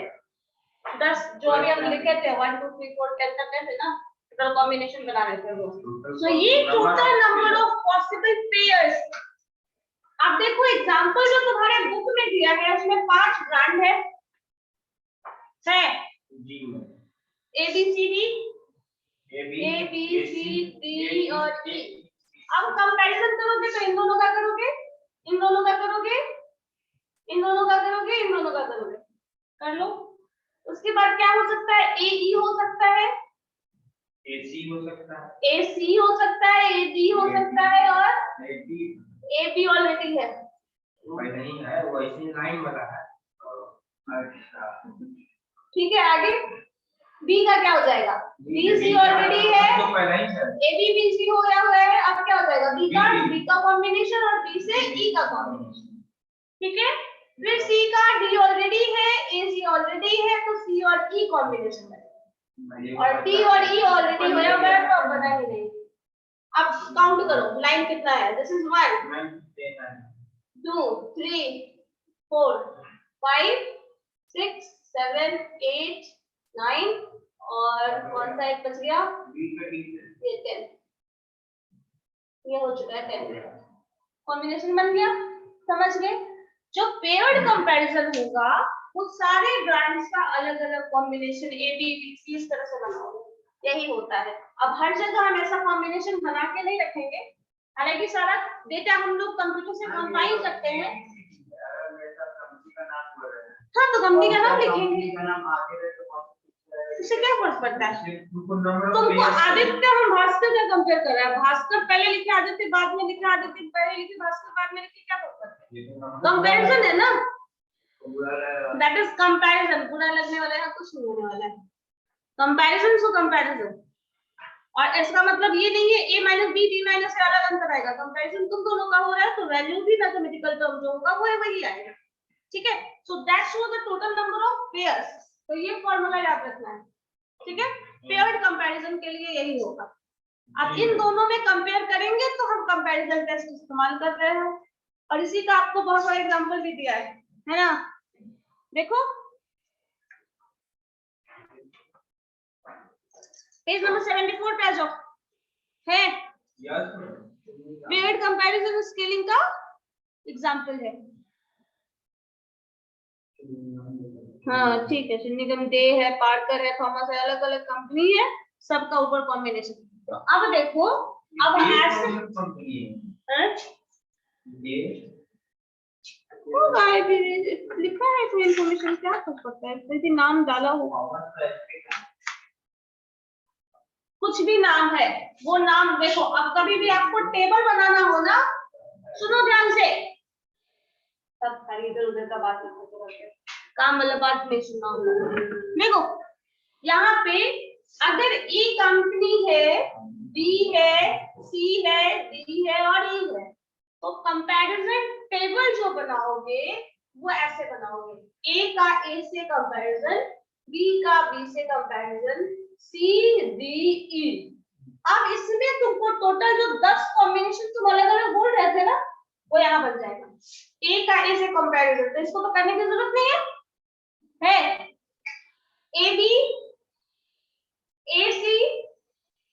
10 जो अभी हम लिखे थे 1 2 3 4 10 तक थे ना, टोटल कॉम्बिनेशन बना रहे थे वो। सो ये total number of possible pairs. अब देखो एग्जांपल जो तुम्हारे बुक में दिया है उसमें 5 ब्रांड है जी ma'am. A B C D और E। अब कंपैरिजन करोगे तो इन दोनों का करोगे, इन दोनों का करोगे, इन दोनों का करोगे, इन दोनों का करोगे, कर लो। उसके बाद क्या हो सकता है, AE हो सकता है, AC हो सकता है, AC हो सकता है, AD हो सकता है और AB ऑलरेडी है, वो नहीं है, वो ऐसी लाइन वाला है। अच्छा ठीक है। आगे B का क्या हो जाएगा, BC ऑलरेडी है, तो पहले ही है, AB BC हो गया हुआ है, अब क्या हो जाएगा B का कॉम्बिनेशन और B से E का कॉम्बिनेशन, ठीक है। फिर C का D ऑलरेडी है, AC ऑलरेडी है तो C और E कॉम्बिनेशन बनेगा, और D और E ऑलरेडी होया हुआ है तो अब बना ही नहीं। अब काउंट करो लाइन कितना है, दिस इज 1 2 3 4 5 6 7 8 9 और कौन सा एक बच गया, ये 10, ये हो चुका है 10 कॉम्बिनेशन बन गया। समझ गए? जो पेयर्ड कंपैरिजन होगा वो सारे ब्रांड्स का अलग अलग कॉम्बिनेशन A B C इस तरह से बनाओगे, यही होता है। अब हर जगह हम ऐसा कॉम्बिनेशन बना के नहीं रखेंगे, हालांकि सारा डेटा हम लोग कंप्यूटर से कंपाइल करते हैं। हाँ तो कंपनी का नाम लिखेंगे, इससे क्या फर्क पड़ता है तुमको। आदित्य हम भास्कर का कंपेयर कर रहे हैं, भास्कर पहले लिखे आदित्य बाद में लिखे, आदित्य पहले लिखे भास्कर बाद में लिखे, क्या फर्क पड़ता है, कंपैरिजन है ना, दैट इज कंपैरिजन। बुरा लगने वाला है, कुछ नहीं होने वाला है, कंपैरिजन सो कंपैरिजन। और इसका मतलब ये नहीं है A minus B B minus से अलग अंतर आएगा, कंपैरिजन तुम दोनों का हो रहा है तो वैल्यू भी मैथमेटिकल टर्म जो होगा वो वही आएगा, ठीक है। So that's was the total number of pairs, तो ये फार्मूला याद रखना है, ठीक है। पेयर्ड कंपैरिजन के लिए यही होगा। अब इन दोनों में कंपेयर करेंगे तो हम कंपैरिजन टेस्ट इस्तेमाल कर रहे हैं, और इसी का आपको बहुत सारा एग्जांपल भी दिया है ना। देखो पेज नंबर 74 पे आ जाओ। है वेट कंपैरिजन स्केलिंग का एग्जांपल है। हाँ ठीक है, निगम डे है, पार्कर है, थॉमस है, अलग अलग कंपनी है, सबका ऊपर कॉम्बिनेशन। तो अब देखो, अब ऐसे लिखा है कोई इन्फॉर्मेशन, क्या कर सकता है, कोई भी नाम डाला हो, कुछ भी नाम है, वो नाम देखो। अब कभी भी आपको टेबल बनाना हो ना, सुनो ध्यान से, सब खाली इधर उधर का बात नहीं, काम वाला बात नहीं सुना होगा। देखो यहाँ पे अगर ई कंपनी है, बी है, सी है, डी है और ई है, तो कंपैरिजन टेबल जो बनाओगे वो ऐसे बनाओगे, ए का ए से कंपैरिजन, बी का बी से कंपैरिजन, सी डी ई। अब इसमें तुमको टोटल जो 10 कॉम्बिनेशन तुम अलग अलग बोल रहे थे ना, वो यहाँ बन जाएगा। ए का ए से कंपैरिजन, तो इसको तो करने की जरूरत नहीं है, A B, A C,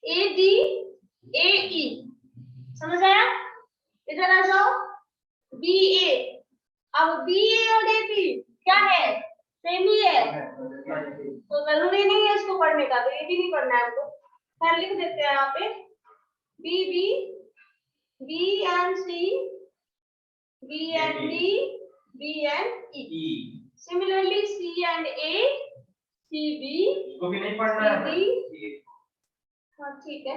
A D, ए ई, समझ आया? इधर आ जाओ, बी ए। अब बी ए और ए बी क्या है, सेम ही है, तो जरूरी नहीं है इसको पढ़ने का, तो ये भी नहीं पढ़ना है हमको, खैर लिख देते हैं यहाँ पे, B B, B and C, B and D, B and E. Similarly C and A, C B, इसको भी नहीं पढ़ना है। हाँ ठीक है,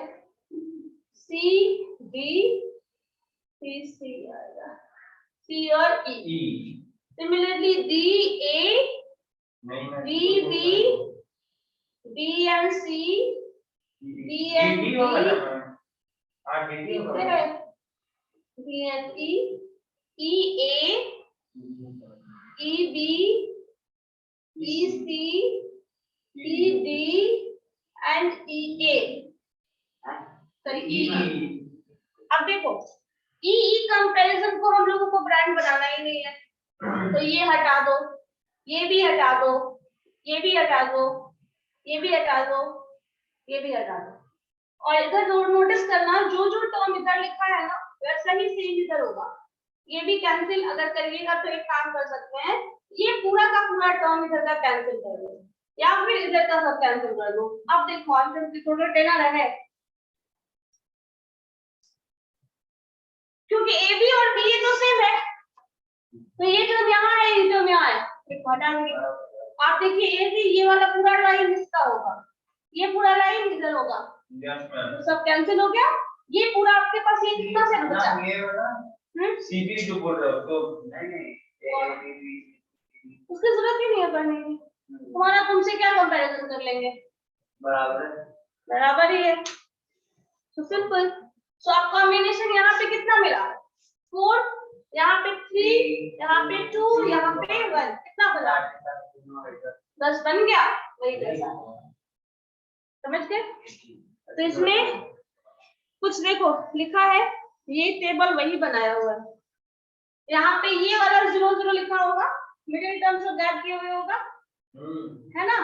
सी डी, सी सी आएगा, सी और E. Similarly D A, D B, B and C, B and D, B and E, E A, E B, E C, E D and E A, sorry E. अब देखो ई ई comparison को हम लोगों को brand बनाना ही नहीं है, तो ये हटा दो, ये भी हटा दो, ये भी हटा दो, ये भी हटा दो, ये भी हटा दो, और इधर नोटिस करना जो जो टर्म इधर लिखा है ना वैसा ही सेम इधर होगा। ये भी कैंसिल अगर करिएगा तो एक काम कर सकते हैं, ये पूरा का पूरा टर्म इधर का कैंसिल कर दो या फिर इधर का सब कैंसिल कर दो। अब देखो आंसर की थोड़ा देना रहे, क्योंकि ए बी और बी तो सेम है, तो ये जो यहाँ है ये जो यहाँ है हटा देंगे। आप देखिए ए बी, ये वाला पूरा लाइन इसका होगा, ये पूरा लाइन इधर होगा, तो सब कैंसिल हो गया। ये पूरा आपके पास ये कितना सेट बचा, सीबी जो बोल रहे हो तो नहीं, उसकी जरूरत ही नहीं है पढ़ने की, तुम्हारा तुमसे क्या कंपैरिजन कर लेंगे, बराबर ही है, तो सिंपल। सो आप कॉम्बिनेशन यहाँ पे कितना मिला, 4, यहाँ पे 3, यहाँ पे 2, यहाँ पे 1, कितना बना, 10 बन गया, वही 10 समझ गए। तो इसमें कुछ देखो लिखा है, ये टेबल वही बनाया हुआ है, यहाँ पे ये वाला 0 0 लिखा होगा, मिडिल टर्म्स ऑफ गैप किए हुए होगा, है ना,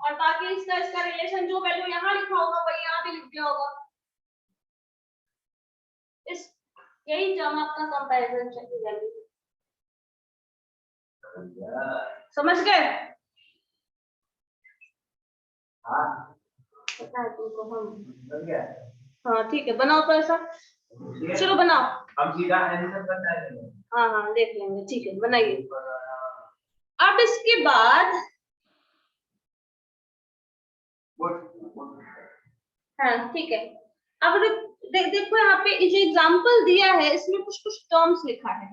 और बाकी इसका रिलेशन जो वैल्यू यहाँ लिखा होगा वही यहाँ पे लिख दिया होगा। इस यही टर्म आपका कंपैरिजन चाहिए वैल्यू, समझ गए? पता है तुमको, हम हाँ ठीक है, बनाओ तो ऐसा, चलो बनाओ, हम सीधा आंसर बताएंगे। हाँ हाँ देख लेंगे, ठीक है बनाइए। अब इसके बाद हाँ ठीक है, अब देखो यहाँ पे जो एग्जाम्पल दिया है इसमें कुछ कुछ टर्म्स लिखा है,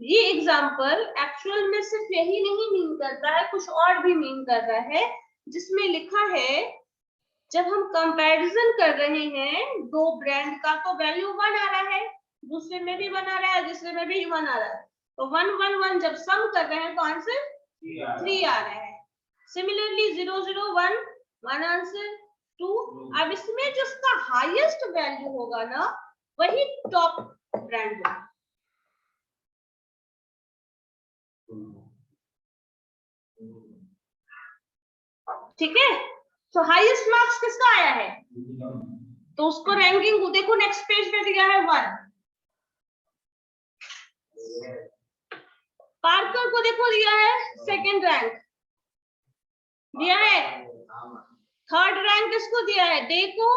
ये एग्जाम्पल एक्चुअल में सिर्फ यही नहीं मीन करता है, कुछ और भी मीन कर रहा है, जिसमें लिखा है जब हम कंपैरिजन कर रहे हैं दो ब्रांड का तो वैल्यू 1 आ रहा है, दूसरे में भी 1 आ रहा है, तीसरे में भी 1 आ रहा है, तो 1 1 1 जब सम कर रहे हैं तो आंसर 3 आ रहा है। Similarly 0 0 1 1 answer 2। अब इसमें जिसका हाईएस्ट वैल्यू होगा ना वही टॉप ब्रांड होगा, ठीक है। तो हाईएस्ट मार्क्स किसका आया है, तो उसको रैंकिंग देखो नेक्स्ट पेज पे दिया है 1। पार्कर को देखो दिया है सेकंड रैंक दिया है, थर्ड रैंक किसको दिया है, डे को,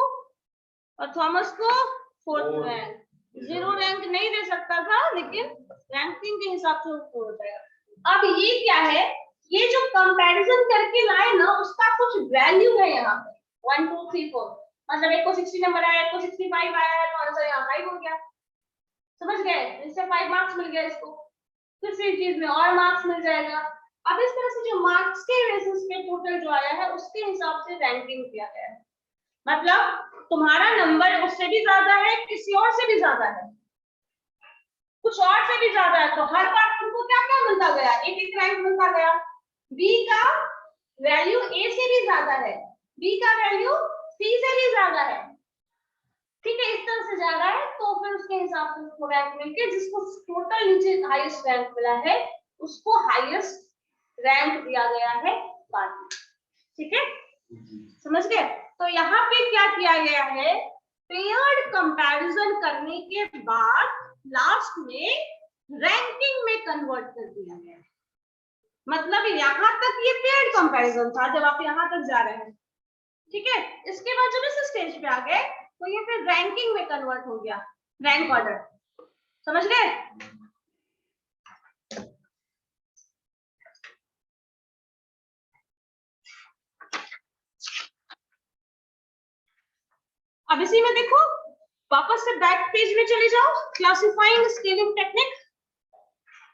और थॉमस को फोर्थ रैंक। 0 रैंक नहीं दे सकता था, लेकिन रैंकिंग के हिसाब से उसको हो जाएगा। अब ये क्या है, ये जो कंपैरिजन करके लाए ना, उसका कुछ वैल्यू है यहाँ पे 1 2 3 4, मतलब एक को 60 नंबर आया, एक को 65 आया है, तो आंसर यहाँ 5 हो गया। समझ गए, इससे 5 मार्क्स मिल गए, इसको किसी चीज में और मार्क्स मिल जाएगा। अब इस तरह से जो मार्क्स के बेसिस पे टोटल जो आया है, उसके हिसाब से रैंकिंग किया गया है। मतलब तुम्हारा नंबर उससे भी ज्यादा है, किसी और से भी ज्यादा है, कुछ और से भी ज्यादा है, तो हर बार तुमको क्या क्या मिलता गया, एक एक रैंक मिलता गया। बी का वैल्यू ए से भी ज्यादा है, बी का वैल्यू सी से भी ज्यादा है, ठीक है, इस तरह से जा रहा है। तो फिर उसके हिसाब से उसको रैंक मिलके, जिसको टोटल नीचे हाईएस्ट रैंक मिला है, उसको हाईएस्ट रैंक दिया गया है बाद में, ठीक है, समझ गए। तो यहाँ पे क्या किया गया है, पेयर्ड कंपैरिजन करने के बाद लास्ट में रैंकिंग में कन्वर्ट कर दिया गया है। मतलब यहाँ तक ये पेयर्ड कंपैरिजन था, जब आप यहाँ तक जा रहे हैं, ठीक है, इसके बाद जब इस स्टेज पे आ गए, तो ये फिर रैंकिंग में कन्वर्ट हो गया, रैंक ऑर्डर, समझ गए। अब इसी में देखो, वापस से बैक पेज में चले जाओ, क्लासिफाइंग स्केलिंग टेक्निक,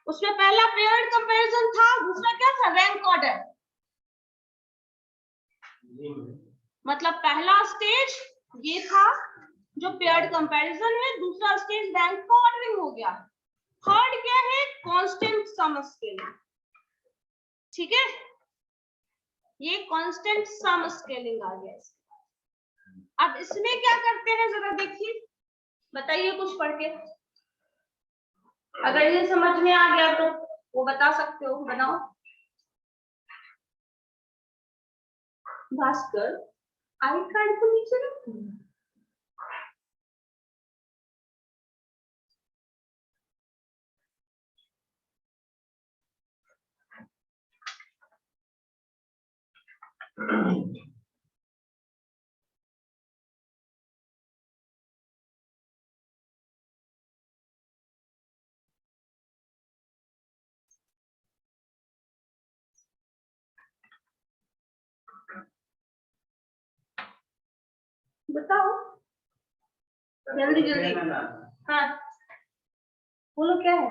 उसमें पहला पेयर्ड कंपैरिजन था, दूसरा क्या था, रैंक ऑर्डर। मतलब पहला स्टेज ये था जो पेयर्ड कंपैरिजन है, दूसरा स्टेज रैंक का ऑर्डरिंग हो गया, थर्ड क्या है, कांस्टेंट सम स्केलिंग, ठीक है, ये कांस्टेंट सम स्केलिंग आ गया। अब इसमें क्या करते हैं जरा देखिए, बताइए कुछ पढ़ के, अगर ये समझ में आ गया तो वो बता सकते हो, बनाओ। भास्कर आई कार्ड को नीचे रखो। बताओ जल्दी जल्दी, हाँ बोलो क्या है,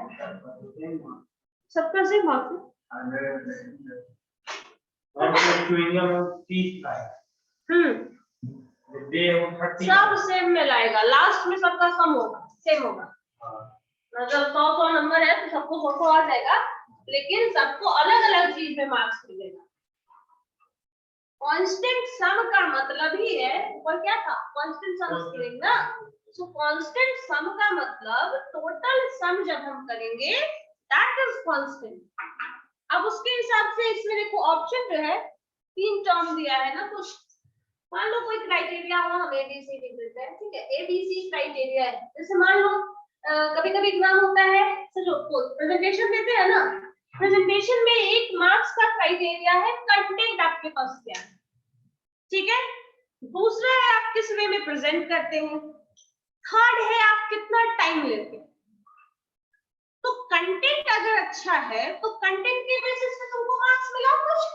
सबका सेम मार्क्स, सब सेम में लाएगा, लास्ट में सबका सम होगा, सेम होगा। मतलब 100 नंबर है तो सबको 100 आ जाएगा, लेकिन सबको अलग अलग चीज में मार्क्स मिलेगा। कांस्टेंट सम का मतलब ही है, ऊपर क्या था, कांस्टेंट सम स्केलिंग ना, सो कांस्टेंट सम का मतलब टोटल सम जब हम करेंगे दैट इज कांस्टेंट। अब उसके हिसाब से इसमें देखो ऑप्शन जो है 3 टर्म दिया है ना कुछ, मान लो कोई क्राइटेरिया हो, हम एबीसी लिख देते हैं, ठीक है, एबीसी क्राइटेरिया है। जैसे मान लो कभी कभी एग्जाम होता है, जो प्रेजेंटेशन देते हैं ना, प्रेजेंटेशन में 1 मार्क्स का क्राइटेरिया है कंटेंट आपके पास क्या है, ठीक है, दूसरा है आप किस वे में प्रेजेंट करते हैं, थर्ड है आप कितना टाइम लेते हैं। तो कंटेंट अगर अच्छा है तो कंटेंट के बेसिस पे तुमको मार्क्स मिला कुछ,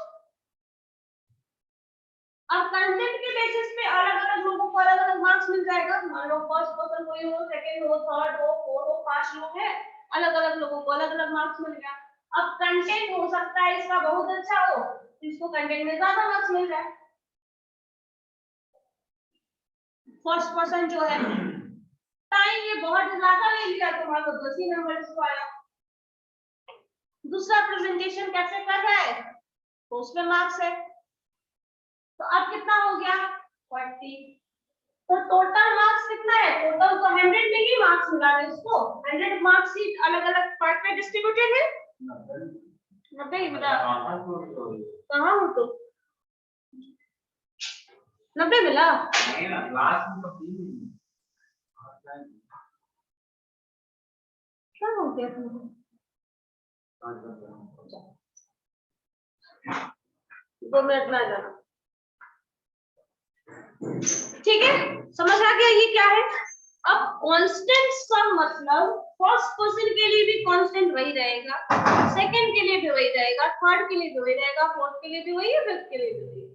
अब कंटेंट के बेसिस पे अलग अलग लोगों को अलग अलग मार्क्स मिल जाएगा। मान लो फर्स्ट पर्सन कोई हो, सेकंड हो, थर्ड हो, फोर्थ हो, 5 लोग हैं, अलग अलग लोगों को अलग अलग मार्क्स मिल गया। अब कंटेंट हो सकता है इसका बहुत अच्छा हो, इसको कंटेंट में ज्यादा मार्क्स मिल जाए। फर्स्ट पर्सन जो है टाइम ये बहुत ज्यादा ले लिया, तुम्हारा 10 ही नंबर इसको आया। दूसरा प्रेजेंटेशन कैसे कर रहा है तो उसमें मार्क्स है, तो अब कितना हो गया 40। तो टोटल मार्क्स कितना है, टोटल तो 100 में ही मार्क्स मिला है इसको, 100 मार्क्स शीट अलग अलग पार्ट में डिस्ट्रीब्यूटेड है, 90 ही मिला, कहाँ हो तो 90 मिला? नहीं ना, लास्ट में तो 3 मिली। क्या हो गया तुमको? 2 मिनट में आ जाना। ठीक है, समझ आ गया ये क्या है? अब कांस्टेंट सम मतलब फर्स्ट पर्सन के लिए भी कांस्टेंट वही रहेगा, सेकंड के लिए भी वही रहेगा, थर्ड के लिए भी वही रहेगा, फोर्थ के लिए भी वही है, फिफ्थ के लिए भी वही है।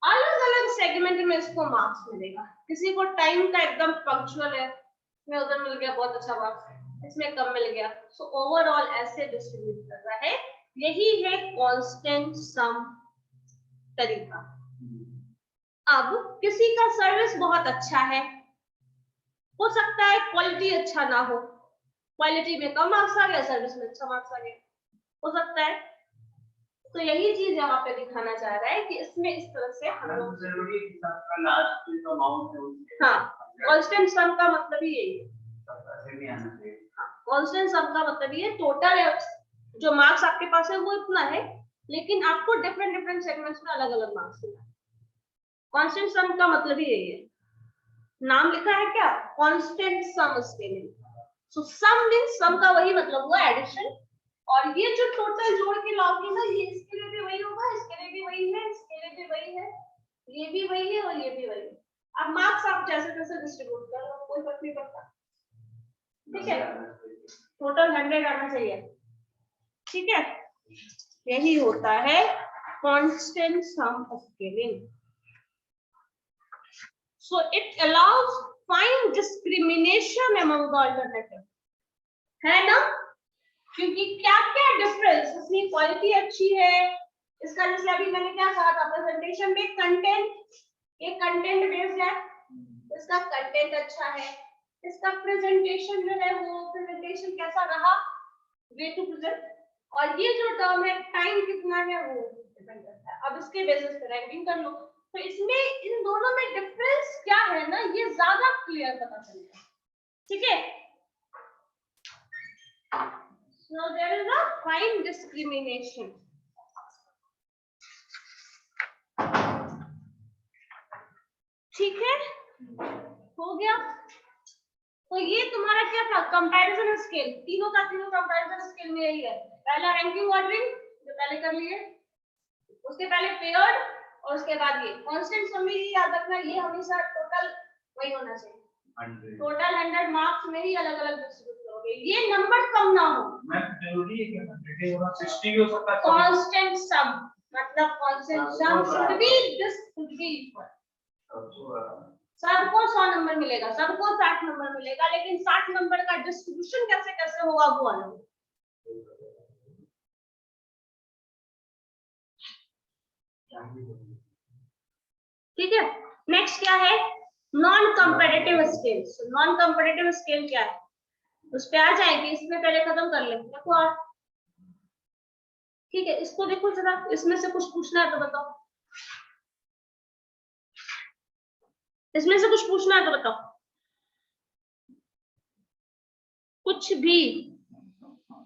अलग अलग सेगमेंट में इसको मार्क्स मिलेगा। किसी को टाइम का एकदम पंक्चुअल है, इसमें उधर मिल गया बहुत अच्छा मार्क्स, इसमें कम मिल गया, सो ओवरऑल ऐसे डिस्ट्रीब्यूट कर रहा है। यही है कांस्टेंट सम तरीका। अब किसी का सर्विस बहुत अच्छा है, हो सकता है क्वालिटी अच्छा ना हो, क्वालिटी में कम मार्क्स आ गया, सर्विस में अच्छा मार्क्स आ गया, हो सकता है। तो यही चीज यहाँ पे दिखाना चाह रहा है कि इसमें इस तरह से हम लोग जरूरी है कि सबका लास्ट जो अमाउंट है उसके हाँ, कांस्टेंट सम का मतलब ही यही है। ऐसे नहीं आना चाहिए। कांस्टेंट सम का मतलब ये टोटल जो मार्क्स आपके पास है वो इतना है, लेकिन आपको डिफरेंट डिफरेंट सेगमेंट्स में अलग अलग मार्क्स मिला। कांस्टेंट सम का मतलब ही यही है, नाम लिखा है क्या, कांस्टेंट सम स्केलिंग। सो सम मींस सम का वही मतलब हुआ एडिशन, और ये जो टोटल जोड़ के लाओगे ना, ये इसके लिए भी वही होगा, इसके लिए भी वही है, इसके लिए भी वही है, ये भी वही है और ये भी वही है। अब मार्क्स आप जैसे तैसे डिस्ट्रीब्यूट कर लो, कोई फर्क नहीं पड़ता। ठीक है, टोटल 100 आना चाहिए। ठीक है, यही होता है constant sum scaling. So it allows fine discrimination among the alternative, है ना? क्योंकि क्या क्या डिफरेंस, इसकी क्वालिटी अच्छी है, इसका जैसे अभी मैंने क्या कहा था प्रेजेंटेशन में, कंटेंट, ये कंटेंट बेस्ड है, इसका कंटेंट अच्छा है, इसका प्रेजेंटेशन जो है वो प्रेजेंटेशन कैसा रहा, वे टू प्रेजेंट, और ये जो टर्म है टाइम कितना है वो डिपेंड करता है। अब इसके बेसिस पे रैंकिंग कर लो, तो इसमें इन दोनों में डिफरेंस क्या है ना, ये ज्यादा क्लियर पता चलेगा। ठीक है, so there is a fine discrimination. ठीक है, हो गया। तो ये तुम्हारा क्या था, कंपैरिजन स्केल, तीनों का तीनों कंपैरिजन स्केल में यही है। पहला रैंकिंग ऑर्डरिंग जो पहले कर लिए, उसके पहले पेयर्ड, और उसके बाद ये कांस्टेंट सम में ही याद रखना, ये हमेशा टोटल वही होना चाहिए, टोटल 100 मार्क्स में ही अलग अलग डिस्ट्रीब्यूट करोगे, ये नंबर कम ना हो। मैं जरूरी है कि 100 होगा, 60 भी हो सकता है। कांस्टेंट सम मतलब constant sum should be this should be equal, सबको 100 नंबर मिलेगा, सबको 60 नंबर मिलेगा, लेकिन 60 नंबर का डिस्ट्रीब्यूशन कैसे कैसे होगा वो अलग। ठीक है, नेक्स्ट क्या है, non competitive scale. Non competitive scale क्या है, उस पे आ जाएंगे, इसमें पहले खत्म कर लेंगे, देखो और ठीक है, इसको देखो जरा, इसमें से कुछ पूछना है तो बताओ, इसमें से कुछ पूछना है तो बताओ, कुछ भी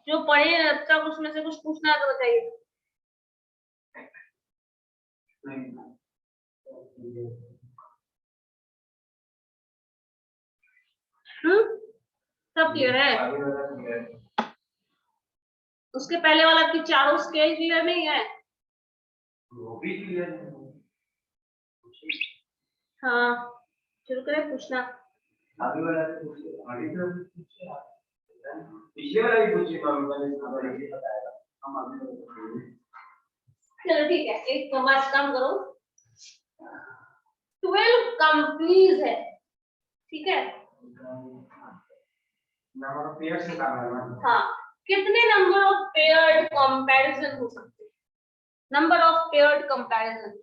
जो पढ़े तब उसमें से कुछ पूछना है तो बताइए। सब क्लियर है? उसके पहले वाला की चारों स्केल क्लियर नहीं है? वो भी क्लियर है। हाँ, शुरू करें पूछना। आगे वाला पूछिए, आगे तो पूछिए आप, पिछले वाला भी पूछिए, मैंने ये बताया हम आगे पूछेंगे। चलो ठीक है, एक बात काम करो, 12 कंपनीज है, ठीक है, नंबर ऑफ पेयर्स से काम करना। हाँ, कितने नंबर ऑफ पेयर्ड कंपैरिजन हो सकते हैं, नंबर ऑफ पेयर्ड कंपैरिजन।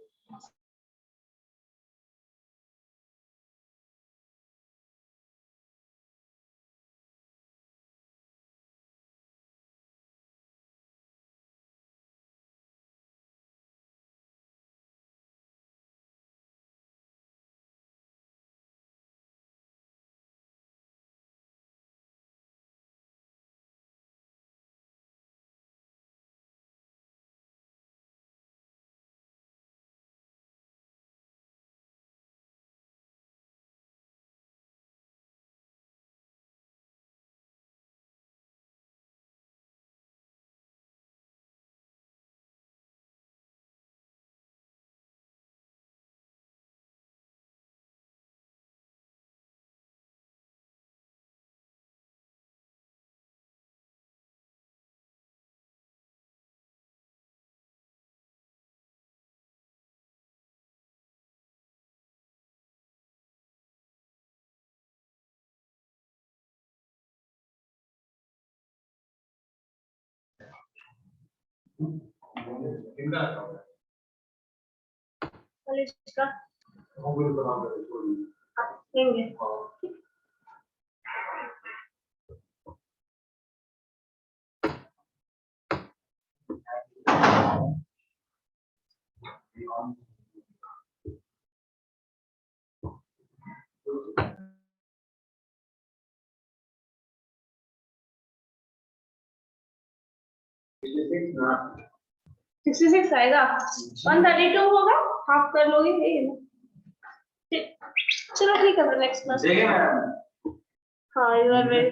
इनका account है। कॉलेज का हम लोग बना कर छोड़ आप देंगे। हाँ 66 आएगा 132 होगा हाफ कर लोगे यही है ना ठीक चलो ठीक है नेक्स्ट क्लास देखिए मैडम हाँ यू आर वेरी